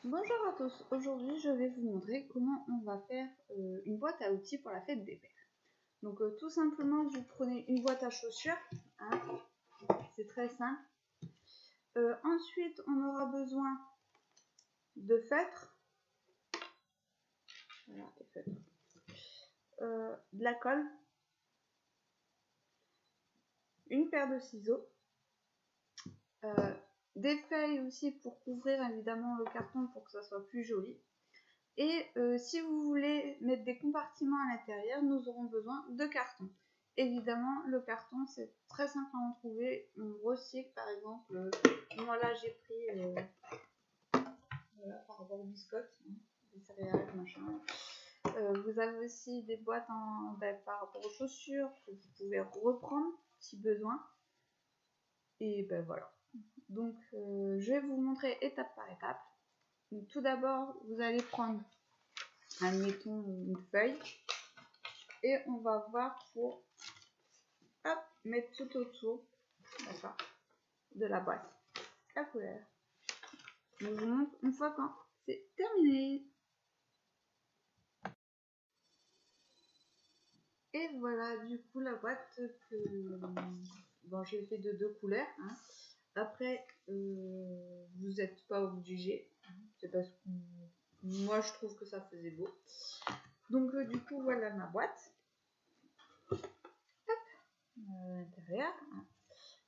Bonjour à tous, aujourd'hui je vais vous montrer comment on va faire une boîte à outils pour la fête des pères. Donc tout simplement vous prenez une boîte à chaussures, hein, c'est très simple. Ensuite on aura besoin de feutres, voilà, de la colle, une paire de ciseaux, des feuilles aussi pour couvrir évidemment le carton pour que ça soit plus joli. Et si vous voulez mettre des compartiments à l'intérieur, nous aurons besoin de carton. Évidemment, le carton, c'est très simple à en trouver. On recycle, par exemple. Moi, là, j'ai pris voilà, par rapport aux biscottes, hein, des céréales, machin. Vous avez aussi des boîtes par rapport aux chaussures que vous pouvez reprendre si besoin. Et ben voilà. Donc, je vais vous montrer étape par étape. Donc, tout d'abord, vous allez prendre, admettons, une feuille. Et on va voir pour mettre tout autour, d'accord, de la boîte la couleur. Je vous montre une fois quand c'est terminé. Et voilà du coup la boîte que bon, j'ai fait de deux couleurs. Hein. Après, vous n'êtes pas obligé. C'est parce que moi je trouve que ça faisait beau. Donc du coup voilà ma boîte. L'intérieur. Hein.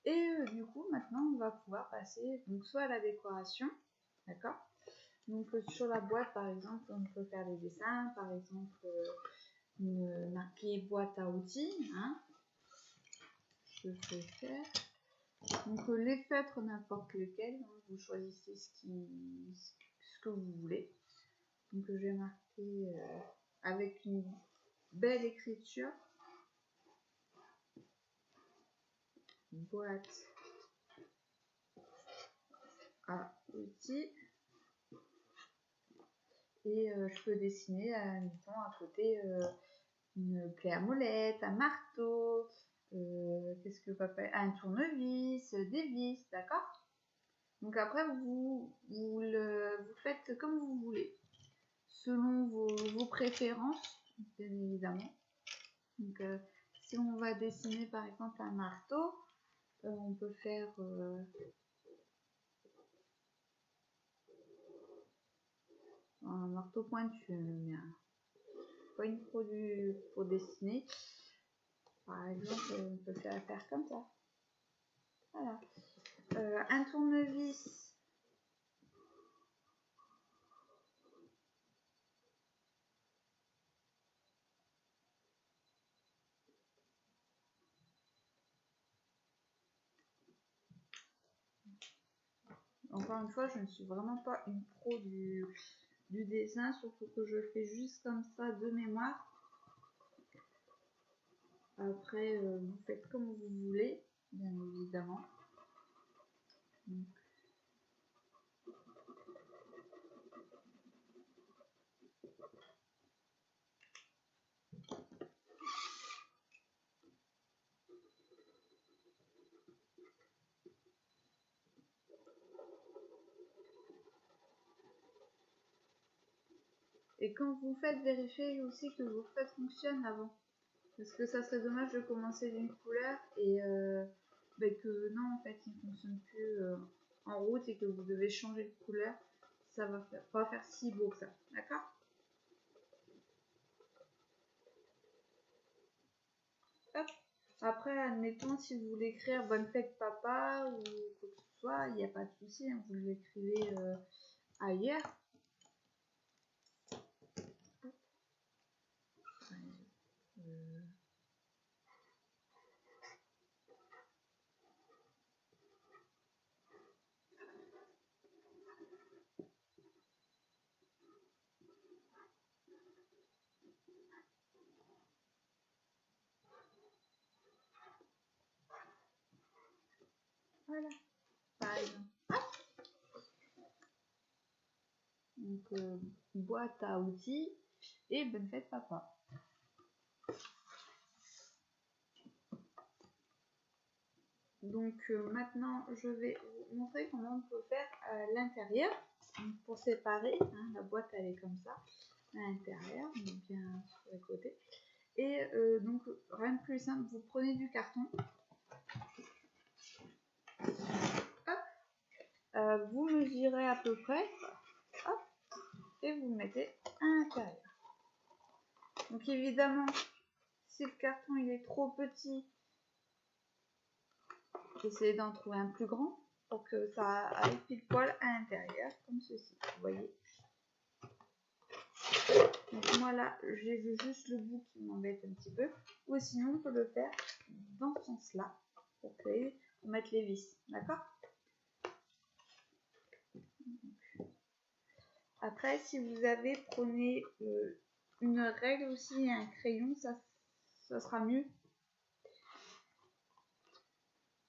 Et du coup, maintenant, on va pouvoir passer donc soit à la décoration, d'accord. Donc sur la boîte, par exemple, on peut faire des dessins, par exemple, marquer boîte à outils, hein. Je peux faire. Donc les feutres, n'importe lequel, hein, vous choisissez ce que vous voulez. Donc je vais marquer avec une belle écriture. Boîte à outils. Et je peux dessiner, mettons, à côté une clé à molette, un marteau, qu'est-ce que papa, un tournevis, des vis, d'accord. Donc après, vous faites comme vous voulez, selon vos préférences, bien évidemment. Donc si on va dessiner par exemple un marteau, on peut faire... un marteau pointu, mais pas une pour dessiner. Par exemple, on peut faire comme ça. Voilà. Un tournevis. Encore une fois, je ne suis vraiment pas une pro du dessin, surtout que je fais juste comme ça de mémoire. Après, vous faites comme vous voulez, bien évidemment. Et quand vous faites, vérifiez aussi que vos feutres fonctionnent avant. Parce que ça serait dommage de commencer d'une couleur et que non, en fait, il ne fonctionne plus en route et que vous devez changer de couleur. Ça va pas faire si beau que ça. D'accord ? Hop. Après, admettons, si vous voulez écrire bonne fête papa ou quoi que ce soit, il n'y a pas de souci, hein, vous l'écrivez ailleurs. Voilà, par exemple. Donc, boîte à outils et bonne fête papa. Donc maintenant, je vais vous montrer comment on peut faire à l'intérieur. pour séparer, hein, la boîte elle est comme ça à l'intérieur, bien sur les côtés. Et donc rien de plus simple, vous prenez du carton, vous mesurez à peu près, hop, et vous le mettez à l'intérieur. Donc évidemment, si le carton il est trop petit, essayez d'en trouver un plus grand pour que ça aille pile poil à l'intérieur, comme ceci, vous voyez. Donc moi là, j'ai vu juste le bout qui m'embête un petit peu, ou sinon on peut le faire dans ce sens-là, pour mettre les vis, d'accord? Après, si vous avez, prenez une règle aussi et un crayon, ça sera mieux.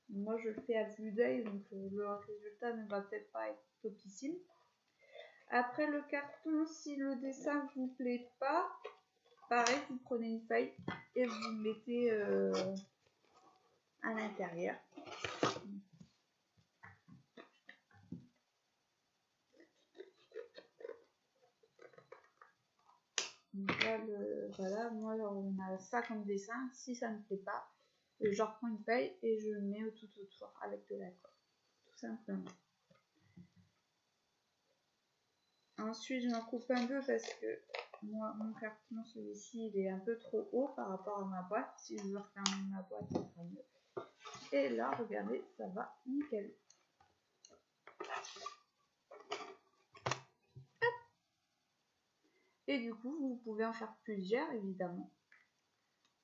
Moi, je le fais à vue d'œil, donc le résultat ne va peut-être pas être topissime. Après, le carton, si le dessin vous plaît pas, pareil, vous prenez une feuille et vous le mettez à l'intérieur. Donc là, voilà, moi on a ça comme dessin. Si ça ne me plaît pas, je reprends une feuille et je mets tout autour avec de la colle, tout simplement. Ensuite, j'en coupe un peu parce que moi, mon carton, celui-ci, il est un peu trop haut par rapport à ma boîte. Si je veux refermer ma boîte, ça sera mieux. Et là, regardez, ça va nickel. Et du coup, vous pouvez en faire plusieurs, évidemment.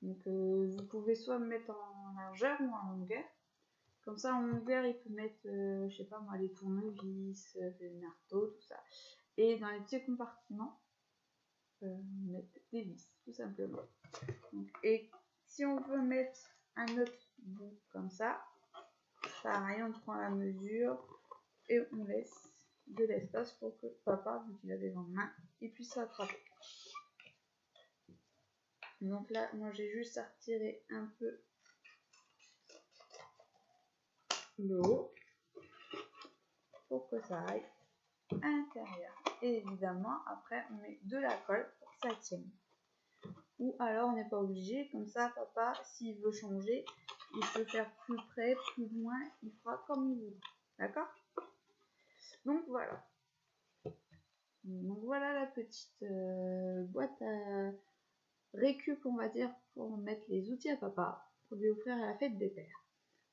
Donc, vous pouvez soit me mettre en largeur ou en longueur. Comme ça, en longueur, il peut mettre, je sais pas moi, les tournevis, les marteaux, tout ça. Et dans les petits compartiments, mettre des vis, tout simplement. Donc, et si on veut mettre un autre bout comme ça, pareil, on prend la mesure et on laisse de l'espace pour que papa, vu qu'il a des grandes mains, il puisse s'attraper. Donc là, moi j'ai juste à retirer un peu le haut pour que ça aille à l'intérieur. Et évidemment, après on met de la colle pour que ça tienne. Ou alors on n'est pas obligé, comme ça papa, s'il veut changer, il peut faire plus près, plus loin, il fera comme il veut. D'accord? Donc voilà. Donc voilà la petite boîte à récup, on va dire, pour mettre les outils à papa, pour lui offrir à la fête des pères.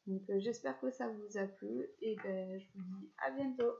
Donc j'espère que ça vous a plu et ben, je vous dis à bientôt.